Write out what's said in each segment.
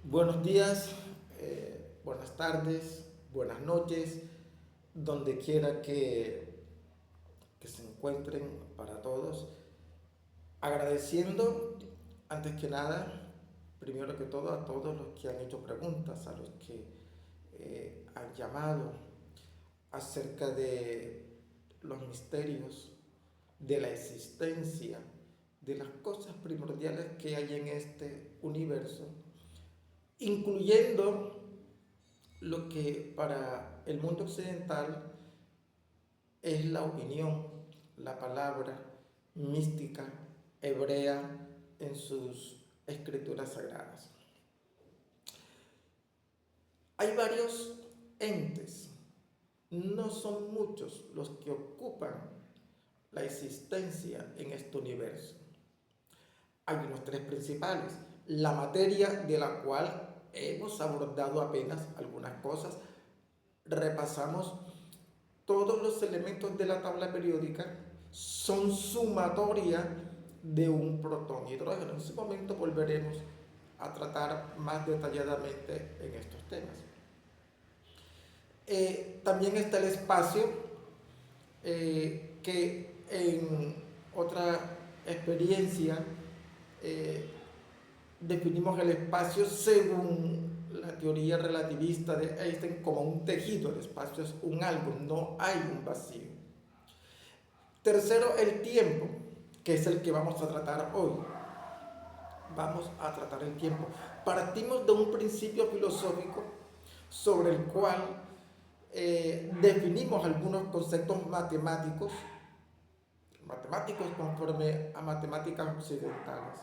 Buenos días, buenas tardes, buenas noches, donde quiera que se encuentren para todos. Agradeciendo, antes que nada, primero que todo, a todos los que han hecho preguntas, a los que han llamado acerca de los misterios, de la existencia, de las cosas primordiales que hay en este universo, incluyendo lo que para el mundo occidental es la opinión, la palabra mística hebrea en sus escrituras sagradas. Hay varios entes, no son muchos los que ocupan la existencia en este universo. Hay unos tres principales: la materia, de la cual hemos abordado apenas algunas cosas, repasamos todos los elementos de la tabla periódica son sumatoria de un protón y hidrógeno. En ese momento volveremos a tratar más detalladamente en estos temas. También está el espacio, que en otra experiencia definimos el espacio según la teoría relativista de Einstein como un tejido. El espacio es un algo, no hay un vacío. Tercero, el tiempo, que es el que vamos a tratar hoy. Vamos a tratar el tiempo. Partimos de un principio filosófico sobre el cual definimos algunos conceptos matemáticos conforme a matemáticas occidentales,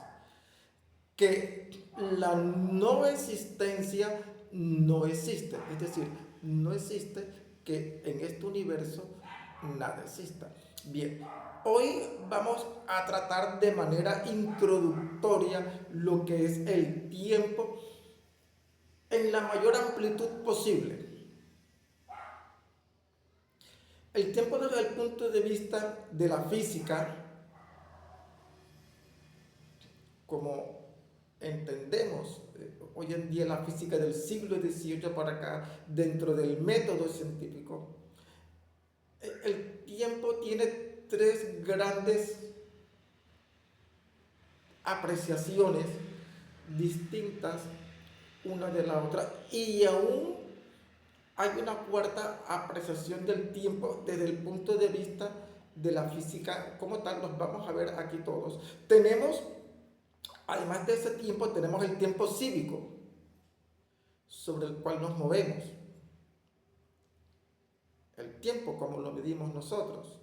que la no existencia no existe, es decir, no existe que en este universo nada exista. Bien, hoy vamos a tratar de manera introductoria lo que es el tiempo en la mayor amplitud posible. El tiempo desde el punto de vista de la física, como entendemos hoy en día la física del siglo XVIII para acá, dentro del método científico, el tiempo tiene tres grandes apreciaciones distintas una de la otra, y aún hay una cuarta apreciación del tiempo desde el punto de vista de la física como tal. Los vamos a ver aquí todos. Tenemos, además de ese tiempo, tenemos el tiempo cívico sobre el cual nos movemos, el tiempo como lo medimos nosotros.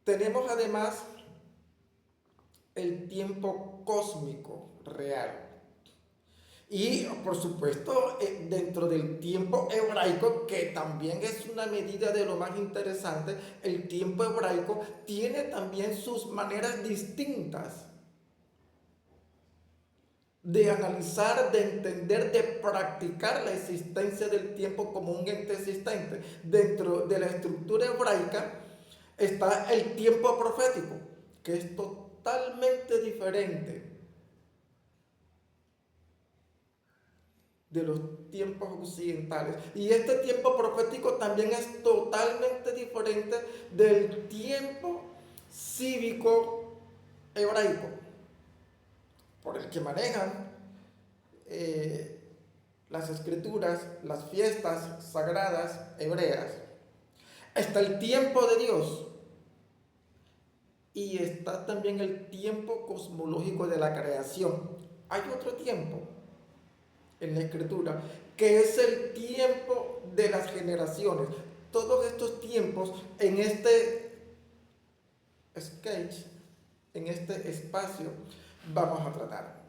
Tenemos además el tiempo cósmico real. Y por supuesto, dentro del tiempo hebraico, que también es una medida de lo más interesante, el tiempo hebraico tiene también sus maneras distintas de analizar, de entender, de practicar la existencia del tiempo como un ente existente. Dentro de la estructura hebraica está el tiempo profético, que es totalmente diferente de los tiempos occidentales. Y este tiempo profético también es totalmente diferente del tiempo cívico hebraico, por el que manejan las escrituras, las fiestas sagradas hebreas. Está el tiempo de Dios y está también el tiempo cosmológico de la creación. Hay otro tiempo en la escritura que es el tiempo de las generaciones. Todos estos tiempos en este sketch, en este espacio, vamos a tratar.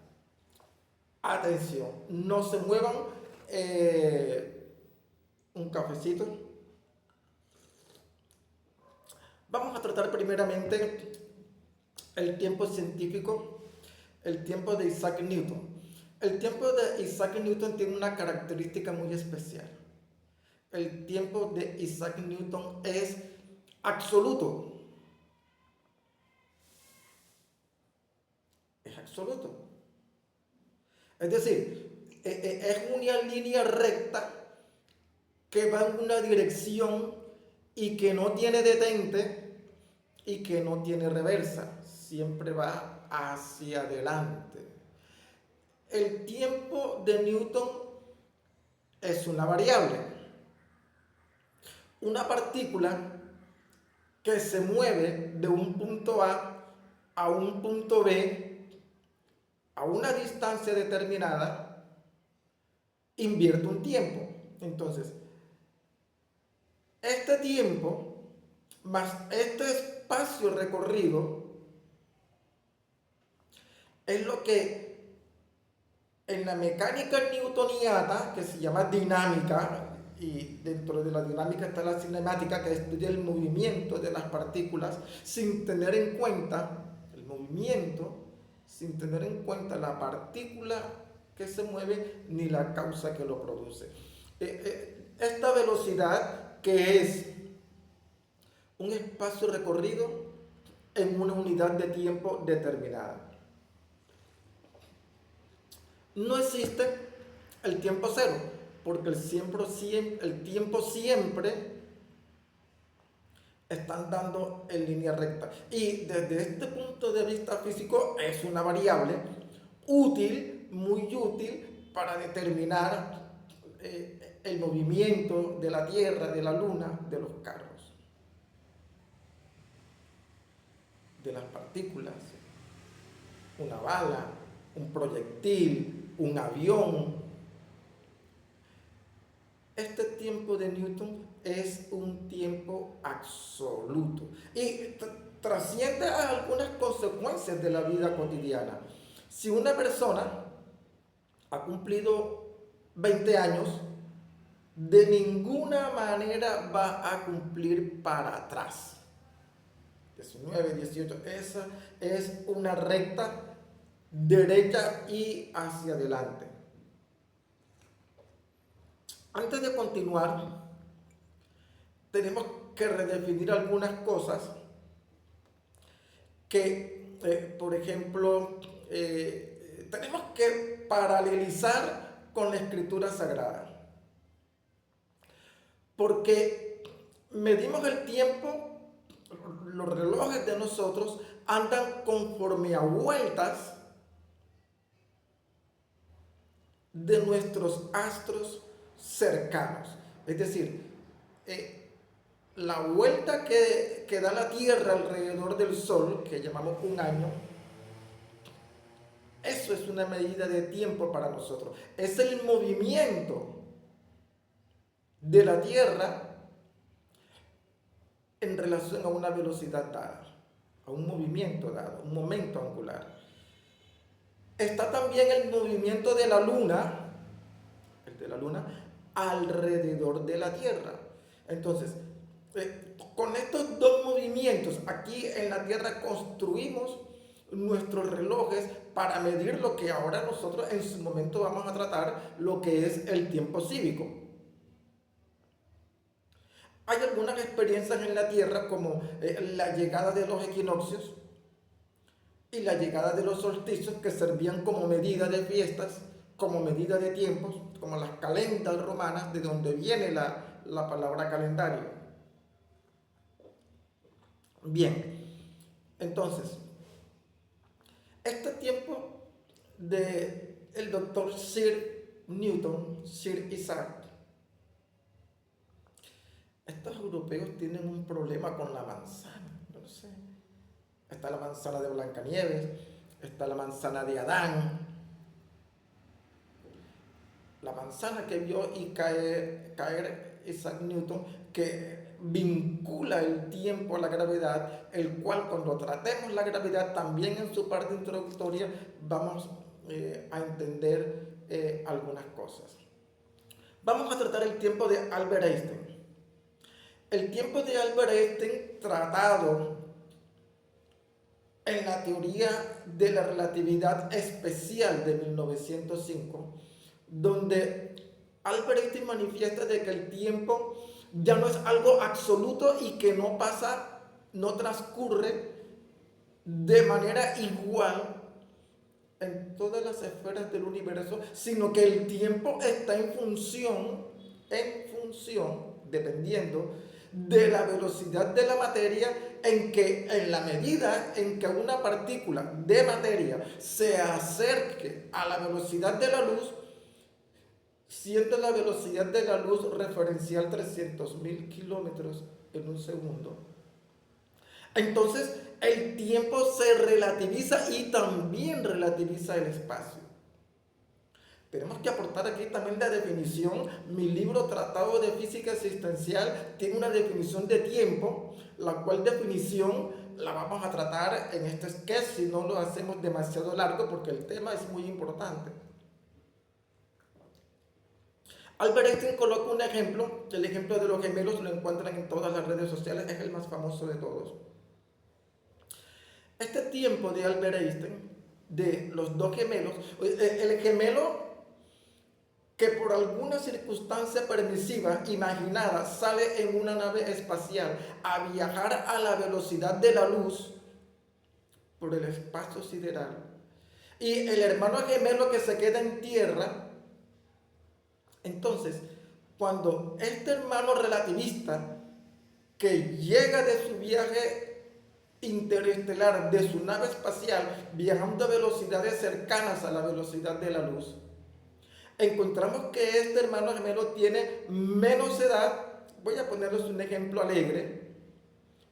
Atención, no se muevan. Un cafecito. Vamos a tratar primeramente el tiempo científico, el tiempo de Isaac Newton. El tiempo de Isaac Newton tiene una característica muy especial. El tiempo de Isaac Newton es absoluto. Es absoluto. Es decir, es una línea recta que va en una dirección y que no tiene detente y que no tiene reversa, siempre va hacia adelante. El tiempo de Newton es una variable. Una partícula que se mueve de un punto a un punto B a una distancia determinada, invierte un tiempo. Entonces, este tiempo más este espacio recorrido es lo que en la mecánica newtoniana, que se llama dinámica, y dentro de la dinámica está la cinemática, que estudia el movimiento de las partículas sin tener en cuenta el movimiento, sin tener en cuenta la partícula que se mueve ni la causa que lo produce. Esta velocidad, que es un espacio recorrido en una unidad de tiempo determinada. No existe el tiempo cero, porque el tiempo siempre está andando en línea recta. Y desde este punto de vista físico es una variable útil, muy útil para determinar el movimiento de la Tierra, de la Luna, de los carros, de las partículas, una bala, un proyectil, un avión. Este tiempo de Newton es un tiempo absoluto y trasciende a algunas consecuencias de la vida cotidiana. Si una persona ha cumplido 20 años, de ninguna manera va a cumplir para atrás. 19, 18, esa es una recta derecha y hacia adelante. Antes de continuar, tenemos que redefinir algunas cosas que, por ejemplo, tenemos que paralelizar con la Escritura Sagrada. Porque medimos el tiempo, los relojes de nosotros andan conforme a vueltas de nuestros astros cercanos. Es decir, la vuelta que da la Tierra alrededor del Sol, que llamamos un año, eso es una medida de tiempo para nosotros. Es el movimiento de la Tierra en relación a una velocidad dada, a un movimiento dado, un momento angular. Está también el movimiento de la Luna, alrededor de la Tierra. Entonces, con estos dos movimientos, aquí en la Tierra construimos nuestros relojes para medir lo que ahora nosotros en su momento vamos a tratar, lo que es el tiempo cívico. Hay algunas experiencias en la Tierra como la llegada de los equinoccios y la llegada de los solsticios, que servían como medida de fiestas, como medida de tiempos, como las calendas romanas, de donde viene la palabra calendario. Bien, entonces, este tiempo del doctor Sir Isaac, estos europeos tienen un problema con la manzana, no sé. Está la manzana de Blancanieves, está la manzana de Adán, la manzana que vio y caer Isaac Newton, que vincula el tiempo a la gravedad, el cual cuando tratemos la gravedad también en su parte introductoria vamos a entender algunas cosas. Vamos a tratar el tiempo de Albert Einstein. El tiempo de Albert Einstein tratado en la teoría de la relatividad especial de 1905, donde Albert Einstein manifiesta de que el tiempo ya no es algo absoluto y que no pasa, no transcurre de manera igual en todas las esferas del universo, sino que el tiempo está en función, dependiendo de la velocidad de la materia, en la medida en que una partícula de materia se acerque a la velocidad de la luz, siendo la velocidad de la luz referencial 300.000 kilómetros en un segundo, entonces el tiempo se relativiza y también relativiza el espacio. Tenemos que aportar aquí también la definición. Mi libro Tratado de Física Existencial tiene una definición de tiempo, la cual definición la vamos a tratar en este sketch si no lo hacemos demasiado largo, porque el tema es muy importante. Albert Einstein coloca un ejemplo, el ejemplo de los gemelos lo encuentran en todas las redes sociales, es el más famoso de todos. Este tiempo de Albert Einstein, de los dos gemelos, el gemelo que por alguna circunstancia permisiva imaginada sale en una nave espacial a viajar a la velocidad de la luz por el espacio sideral, y el hermano gemelo que se queda en tierra. Entonces, cuando este hermano relativista que llega de su viaje interestelar, de su nave espacial, viajando a velocidades cercanas a la velocidad de la luz, encontramos que este hermano gemelo tiene menos edad. Voy a ponerles un ejemplo alegre.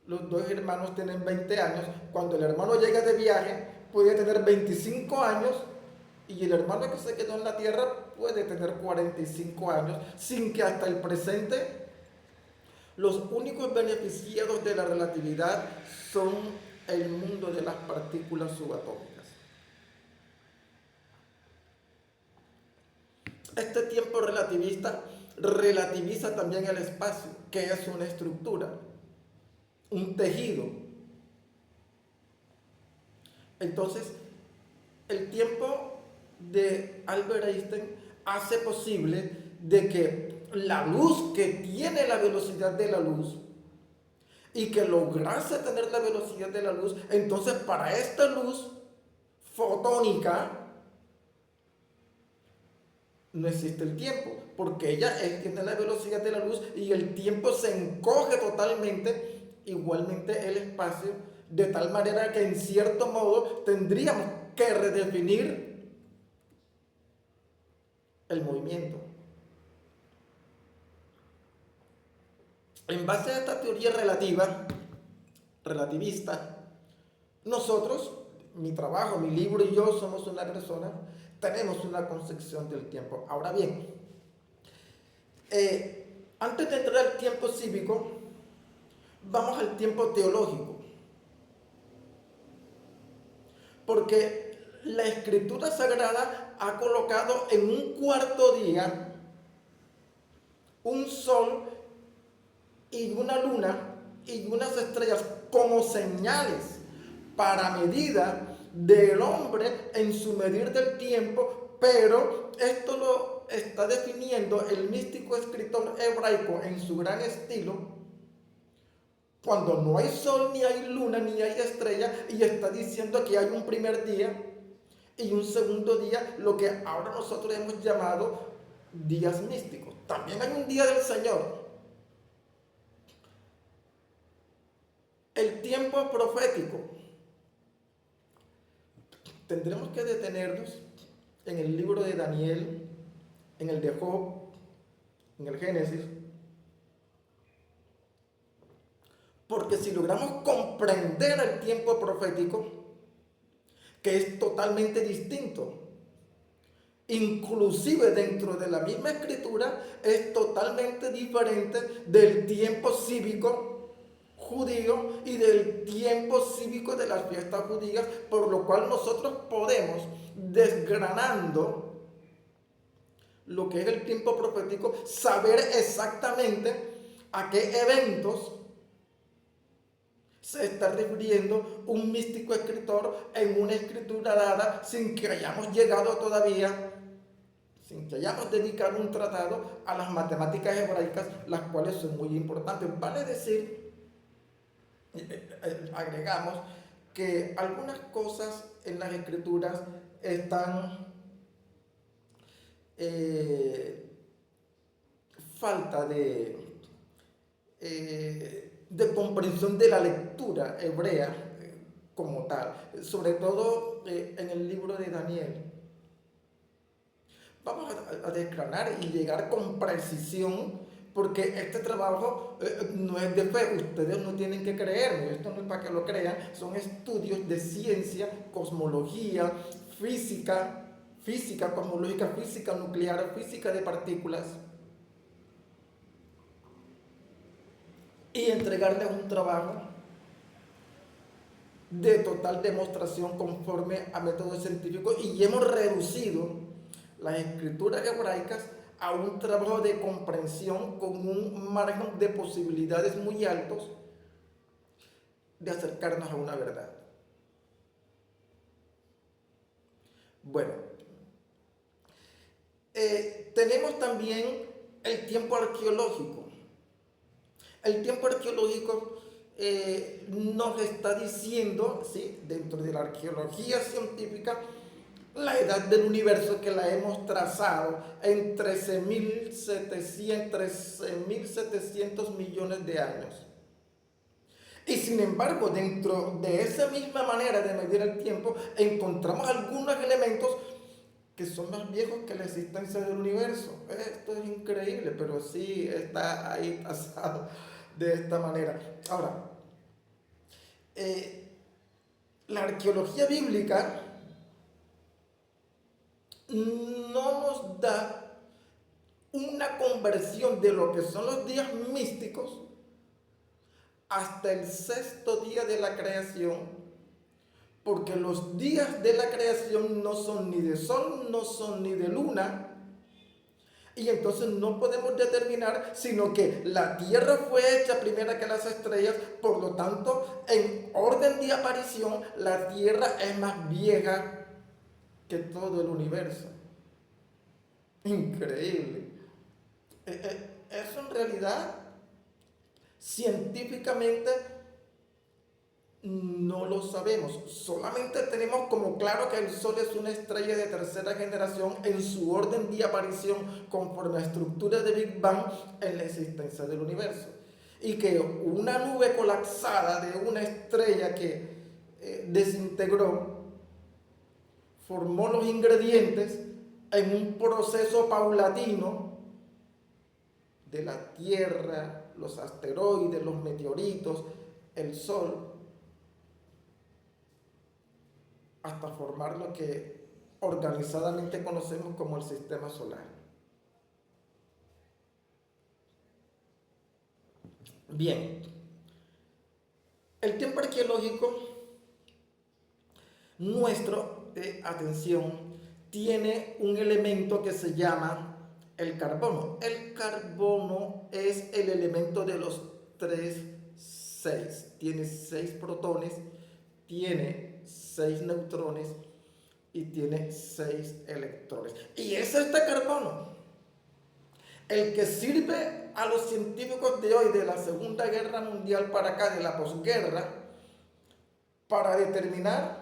Los dos hermanos tienen 20 años. Cuando el hermano llega de viaje, puede tener 25 años, y el hermano que se quedó en la Tierra puede tener 45 años, sin que hasta el presente los únicos beneficiados de la relatividad son el mundo de las partículas subatómicas. Este tiempo relativista relativiza también el espacio, que es una estructura, un tejido. Entonces, el tiempo de Albert Einstein hace posible de que la luz, que tiene la velocidad de la luz y que lograse tener la velocidad de la luz, entonces para esta luz fotónica no existe el tiempo, porque ella tiene la velocidad de la luz y el tiempo se encoge totalmente, igualmente el espacio, de tal manera que en cierto modo tendríamos que redefinir el movimiento. En base a esta teoría relativista, nosotros, mi trabajo, mi libro y yo somos una persona, tenemos una concepción del tiempo. Ahora bien, antes de entrar al tiempo cívico, vamos al tiempo teológico. Porque la Escritura Sagrada ha colocado en un cuarto día un sol y una luna y unas estrellas como señales para medida del hombre en su medir del tiempo, pero esto lo está definiendo el místico escritor hebraico en su gran estilo, cuando no hay sol, ni hay luna, ni hay estrella, y está diciendo que hay un primer día y un segundo día, lo que ahora nosotros hemos llamado días místicos. También hay un día del Señor. El tiempo profético. Tendremos que detenernos en el libro de Daniel, en el de Job, en el Génesis, porque si logramos comprender el tiempo profético, que es totalmente distinto, inclusive dentro de la misma escritura, es totalmente diferente del tiempo cívico judío y del tiempo cívico de las fiestas judías, por lo cual nosotros podemos, desgranando lo que es el tiempo profético, saber exactamente a qué eventos se está refiriendo un místico escritor en una escritura dada, sin que hayamos llegado todavía, sin que hayamos dedicado un tratado a las matemáticas hebraicas, las cuales son muy importantes. Vale decir, agregamos, que algunas cosas en las escrituras están falta de comprensión de la lectura hebrea como tal, sobre todo en el libro de Daniel. Vamos a desgranar y llegar con precisión, porque este trabajo no es de fe, ustedes no tienen que creerme, esto no es para que lo crean, son estudios de ciencia, cosmología, física cosmológica, física nuclear, física de partículas, y entregarles un trabajo de total demostración conforme a métodos científicos, y hemos reducido las escrituras hebraicas a un trabajo de comprensión con un margen de posibilidades muy altos de acercarnos a una verdad. Bueno, tenemos también el tiempo arqueológico. El tiempo arqueológico nos está diciendo, ¿sí?, dentro de la arqueología científica, la edad del universo, que la hemos trazado en 13.700 millones de años. Y sin embargo, dentro de esa misma manera de medir el tiempo, encontramos algunos elementos que son más viejos que la existencia del universo. Esto es increíble, pero sí está ahí pasado de esta manera. Ahora, la arqueología bíblica no nos da una conversión de lo que son los días místicos hasta el sexto día de la creación, porque los días de la creación no son ni de sol, no son ni de luna, y entonces no podemos determinar, sino que la tierra fue hecha primero que las estrellas, por lo tanto, en orden de aparición, la tierra es más vieja que todo el universo. Increíble. Eso en realidad, científicamente, no lo sabemos. Solamente tenemos como claro que el Sol es una estrella de tercera generación en su orden de aparición conforme a estructura de Big Bang en la existencia del universo. Y que una nube colapsada de una estrella que desintegró formó los ingredientes en un proceso paulatino de la Tierra, los asteroides, los meteoritos, el Sol, hasta formar lo que organizadamente conocemos como el sistema solar. Bien, el tiempo arqueológico nuestro, atención, tiene un elemento que se llama el carbono. El carbono es el elemento de los 6. Tiene 6 protones, tiene 6 neutrones y tiene 6 electrones. Y es este carbono el que sirve a los científicos de hoy, de la Segunda Guerra Mundial para acá, de la posguerra, para determinar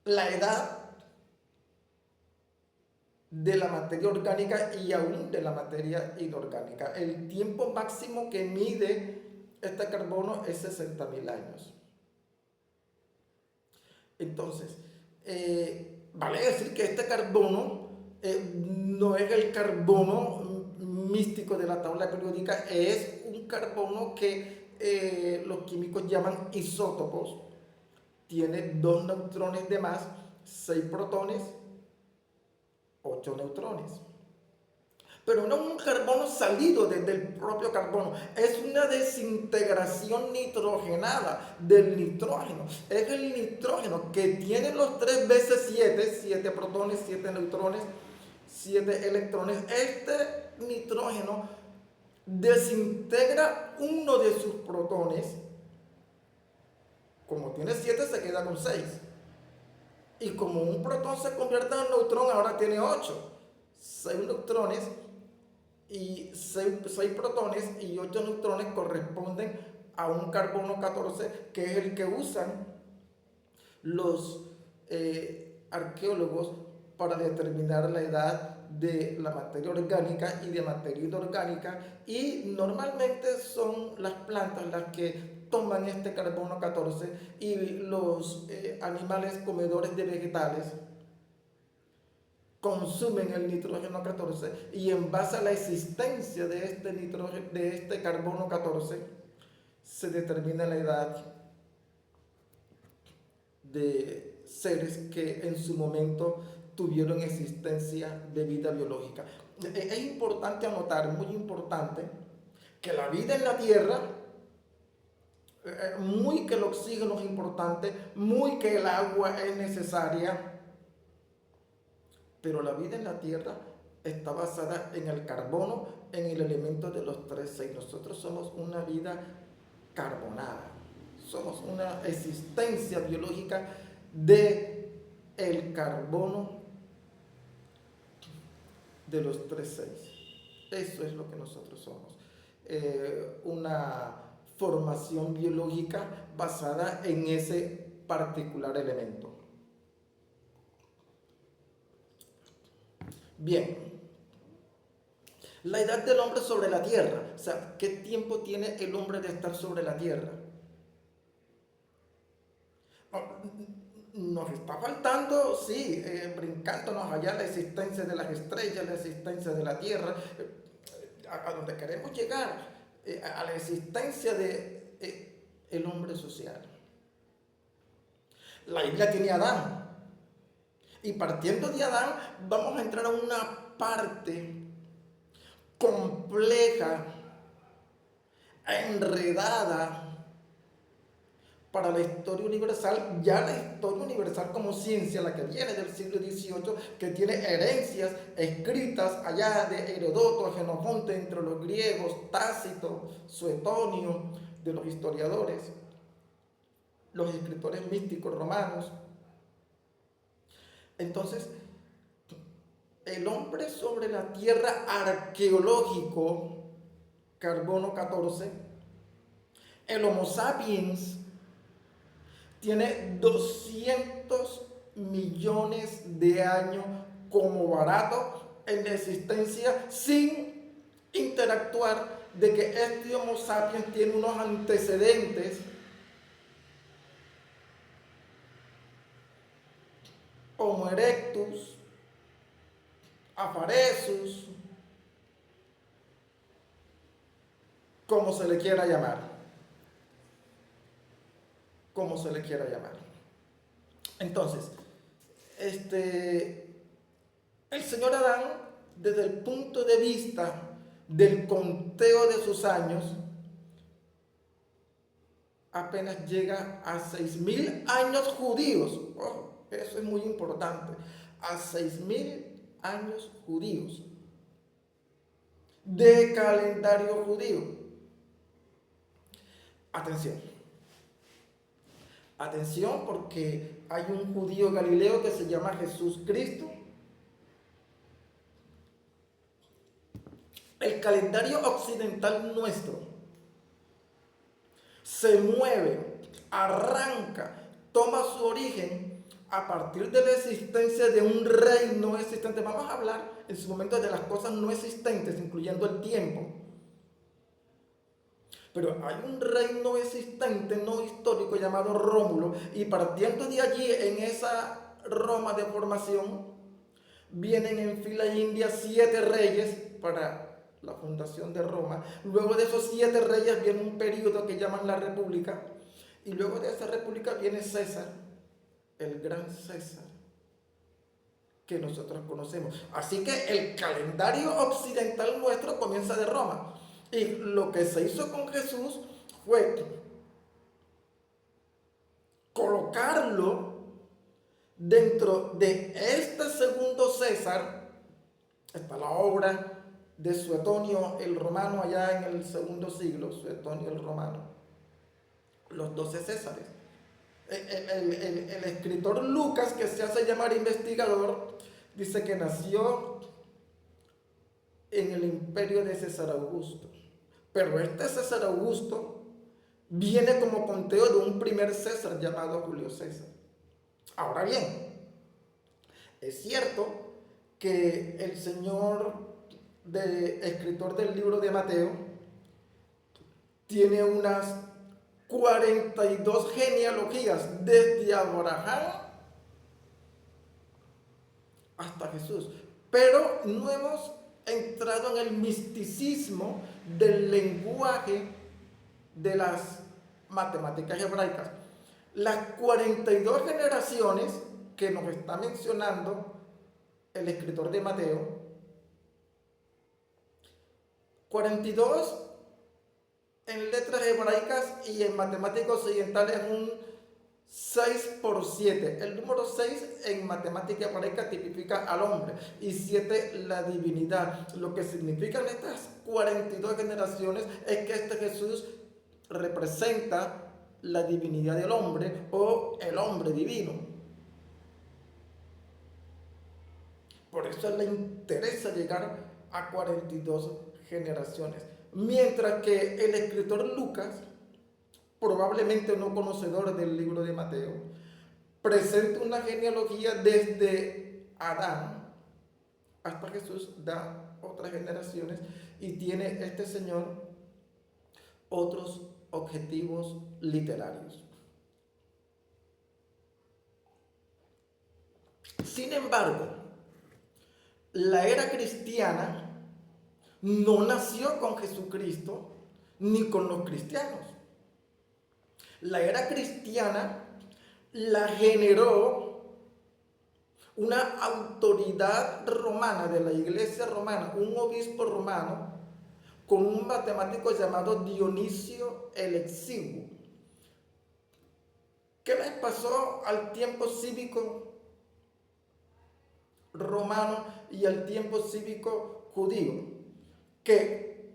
la edad de la materia orgánica y aún de la materia inorgánica. El tiempo máximo que mide este carbono es 60.000 años. Entonces, vale decir que este carbono no es el carbono místico de la tabla periódica, es un carbono que los químicos llaman isótopos. Tiene 2 neutrones de más, 6 protones, 8 neutrones. Pero no es un carbono salido desde el propio carbono, es una desintegración nitrogenada del nitrógeno. Es el nitrógeno que tiene los 3 veces 7, 7 protones, 7 neutrones, 7 electrones. Este nitrógeno desintegra uno de sus protones. Como tiene 7, se queda con 6. Y como un protón se convierte en neutrón, ahora tiene 8. 6 neutrones y 6 protones y 8 neutrones corresponden a un carbono 14, que es el que usan los arqueólogos para determinar la edad de la materia orgánica y de materia inorgánica, y normalmente son las plantas las que toman este carbono 14 y los animales comedores de vegetales consumen el nitrógeno 14, y en base a la existencia de este nitrógeno, de este carbono 14, se determina la edad de seres que en su momento tuvieron existencia de vida biológica. Es importante anotar, muy importante, que la vida en la Tierra, muy que el oxígeno es importante, muy que el agua es necesaria, pero la vida en la Tierra está basada en el carbono, en el elemento de los 3,6. Nosotros somos una vida carbonada, somos una existencia biológica de el carbono de los 3,6. Eso es lo que nosotros somos. Una formación biológica basada en ese particular elemento. Bien, la edad del hombre sobre la tierra, o sea, ¿qué tiempo tiene el hombre de estar sobre la tierra? Nos está faltando, sí, brincándonos allá la existencia de las estrellas, la existencia de la tierra, a donde queremos llegar, a la existencia de el hombre social. La Biblia tiene a Adán. Y partiendo de Adán, vamos a entrar a una parte compleja, enredada para la historia universal, ya la historia universal como ciencia, la que viene del siglo XVIII, que tiene herencias escritas allá de Heródoto, Jenofonte, entre los griegos, Tácito, Suetonio, de los historiadores, los escritores místicos romanos. Entonces, el hombre sobre la tierra arqueológico, carbono 14, el Homo sapiens, tiene 200 millones de años como barato en la existencia, sin interactuar, de que este Homo sapiens tiene unos antecedentes Homo erectus, Afaresus, como se le quiera llamar. Como se le quiera llamar. Entonces, el señor Adán, desde el punto de vista del conteo de sus años, apenas llega a 6,000 años judíos. Oh, eso es muy importante. A 6,000 años judíos de calendario judío. Atención. Atención, porque hay un judío galileo que se llama Jesús Cristo. El calendario occidental nuestro se mueve, arranca, toma su origen a partir de la existencia de un reino existente. Vamos a hablar en su momento de las cosas no existentes, incluyendo el tiempo. Pero hay un reino existente, no histórico, llamado Rómulo, y partiendo de allí, en esa Roma de formación, vienen en fila india 7 reyes para la fundación de Roma. Luego de esos 7 reyes viene un periodo que llaman la República, y luego de esa República viene César, el gran César que nosotros conocemos. Así que el calendario occidental nuestro comienza de Roma. Y lo que se hizo con Jesús fue colocarlo dentro de este segundo César. Está la obra de Suetonio el Romano allá en el segundo siglo, Suetonio el Romano, los 12 Césares. El escritor Lucas, que se hace llamar investigador, dice que nació en el imperio de César Augusto. Pero este César Augusto viene como conteo de un primer César llamado Julio César. Ahora bien, es cierto que el Señor, escritor del libro de Mateo, tiene unas 42 genealogías desde Abraham hasta Jesús. Pero no hemos entrado en el misticismo del lenguaje de las matemáticas hebraicas. Las 42 generaciones que nos está mencionando el escritor de Mateo, 42 en letras hebraicas y en matemáticas occidentales un 6 por 7. El número 6 en matemática hebraica tipifica al hombre y 7 la divinidad. Lo que significan estas 42 generaciones es que este Jesús representa la divinidad del hombre o el hombre divino. Por eso le interesa llegar a 42 generaciones. Mientras que el escritor Lucas, probablemente no conocedor del libro de Mateo, presenta una genealogía desde Adán hasta Jesús, da otras generaciones y tiene este señor otros objetivos literarios. Sin embargo, la era cristiana no nació con Jesucristo ni con los cristianos. La era cristiana la generó una autoridad romana de la iglesia romana, un obispo romano, con un matemático llamado Dionisio el Exiguo. ¿Qué les pasó al tiempo cívico romano y al tiempo cívico judío? Que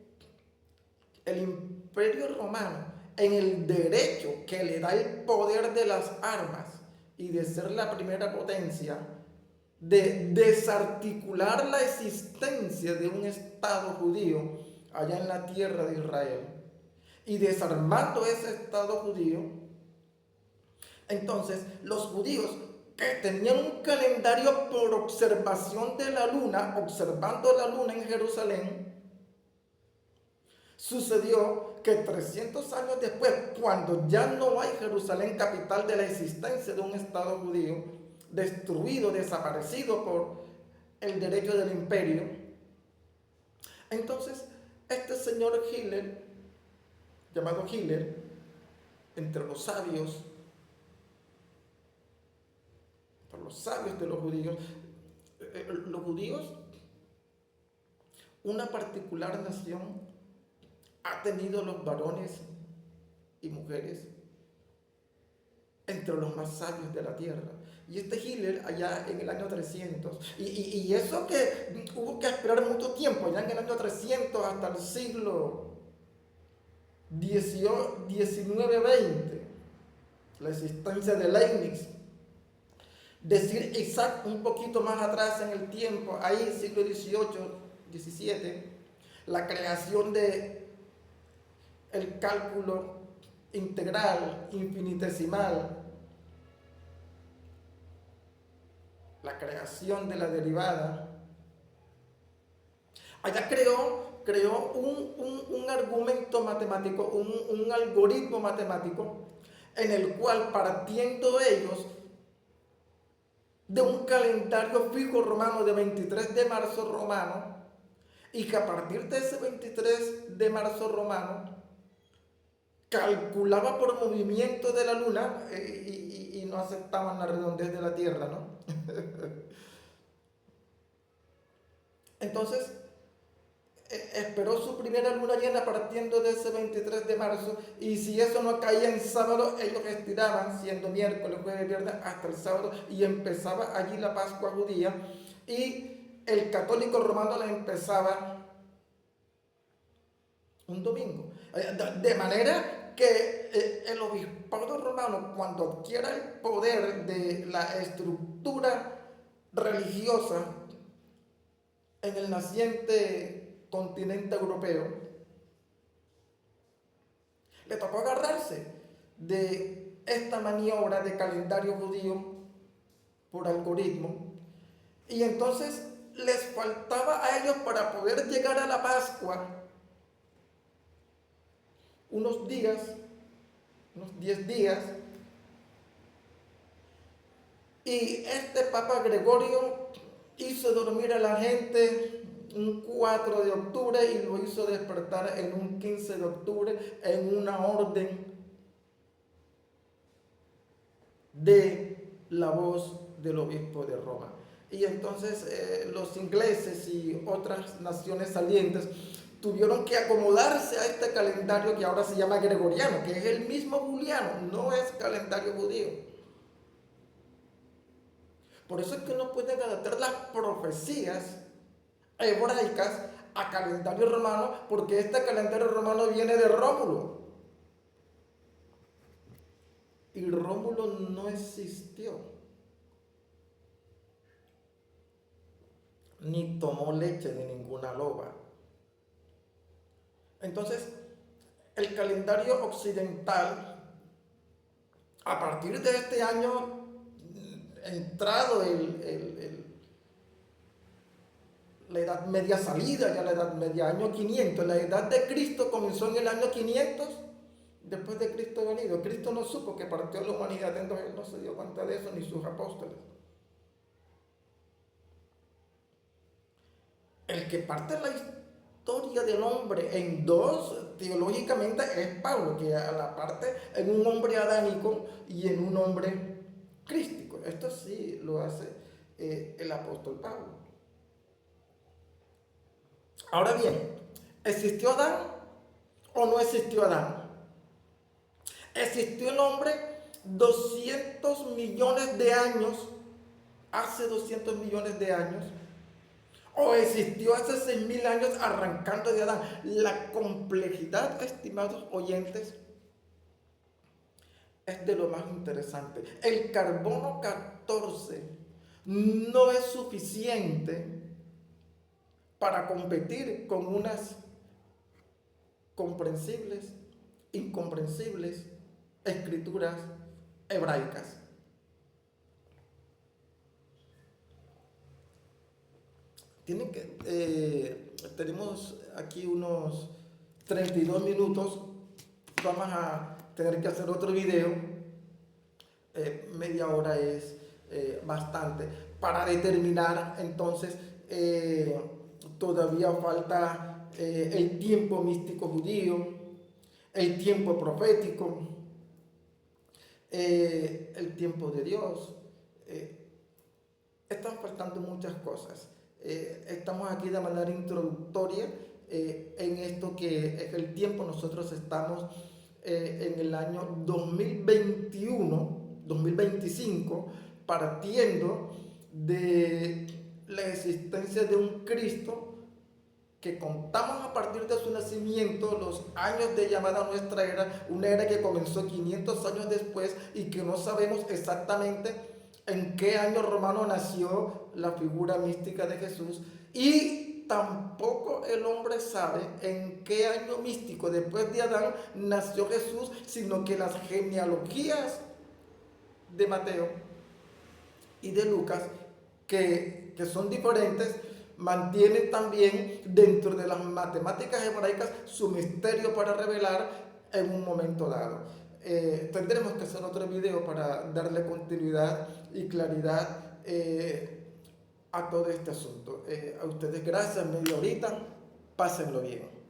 el imperio romano, en el derecho que le da el poder de las armas y de ser la primera potencia, de desarticular la existencia de un Estado judío allá en la tierra de Israel, y desarmando ese Estado judío, entonces los judíos que tenían un calendario por observación de la luna, observando la luna en Jerusalén, sucedió que 300 años después, cuando ya no hay Jerusalén capital de la existencia de un Estado judío, destruido, desaparecido por el derecho del imperio, entonces este señor Hillel, llamado Hillel, entre los sabios de los judíos, una particular nación ha tenido los varones y mujeres entre los más sabios de la tierra. Y este Hillel allá en el año 300, y eso que hubo que esperar mucho tiempo, allá en el año 300 hasta el siglo 19-20, la existencia de Leibniz. Decir Isaac un poquito más atrás en el tiempo, ahí siglo 18-17, la creación de el cálculo integral, infinitesimal, la creación de la derivada. Allá creó un argumento matemático, un algoritmo matemático, en el cual, partiendo ellos de un calendario fijo romano de 23 de marzo romano, y que a partir de ese 23 de marzo romano calculaba por movimiento de la luna, y no aceptaban la redondez de la Tierra, ¿no? Entonces, esperó su primera luna llena partiendo de ese 23 de marzo, y si eso no caía en sábado, ellos estiraban, siendo miércoles, jueves, viernes, hasta el sábado, y empezaba allí la Pascua judía, y el católico romano la empezaba un domingo. De manera que el obispado romano, cuando adquiera el poder de la estructura religiosa en el naciente continente europeo, le tocó agarrarse de esta maniobra de calendario judío por algoritmo, y entonces les faltaba a ellos para poder llegar a la Pascua unos días, unos 10 días, y este Papa Gregorio hizo dormir a la gente un 4 de octubre y lo hizo despertar en un 15 de octubre en una orden de la voz del obispo de Roma. Y entonces los ingleses y otras naciones salientes tuvieron que acomodarse a este calendario que ahora se llama gregoriano, que es el mismo juliano, no es calendario judío. Por eso es que no pueden adaptar las profecías hebraicas a calendario romano, porque este calendario romano viene de Rómulo. Y Rómulo no existió, ni tomó leche de ninguna loba. Entonces, el calendario occidental, a partir de este año, entrado la Edad Media salida, ya la Edad Media, año 500, la Edad de Cristo comenzó en el año 500, después de Cristo venido. Cristo no supo que partió la humanidad, entonces él no se dio cuenta de eso, ni sus apóstoles. El que parte la historia del hombre en dos, teológicamente, es Pablo, que la parte en un hombre adánico y en un hombre crístico. Esto sí lo hace el apóstol Pablo. Ahora bien, ¿existió Adán o no existió Adán? ¿Existió el hombre 200 millones de años, hace 200 millones de años? ¿O existió hace 6.000 años arrancando de Adán? La complejidad, estimados oyentes, es de lo más interesante. El carbono 14 no es suficiente para competir con unas comprensibles, incomprensibles escrituras hebraicas. Tenemos aquí unos 32 minutos, vamos a tener que hacer otro video, media hora es bastante, para determinar entonces, todavía falta el tiempo místico judío, el tiempo profético, el tiempo de Dios. Están faltando muchas cosas. Estamos aquí de manera introductoria en esto que es el tiempo. Nosotros estamos en el año 2025, partiendo de la existencia de un Cristo que contamos a partir de su nacimiento, los años de llamada a nuestra era, una era que comenzó 500 años después y que no sabemos exactamente en qué año romano nació la figura mística de Jesús, y tampoco el hombre sabe en qué año místico después de Adán nació Jesús, sino que las genealogías de Mateo y de Lucas, que son diferentes, mantienen también dentro de las matemáticas hebraicas su misterio para revelar en un momento dado. Tendremos que hacer otro video para darle continuidad y claridad a todo este asunto. A ustedes gracias, media horita, pásenlo bien.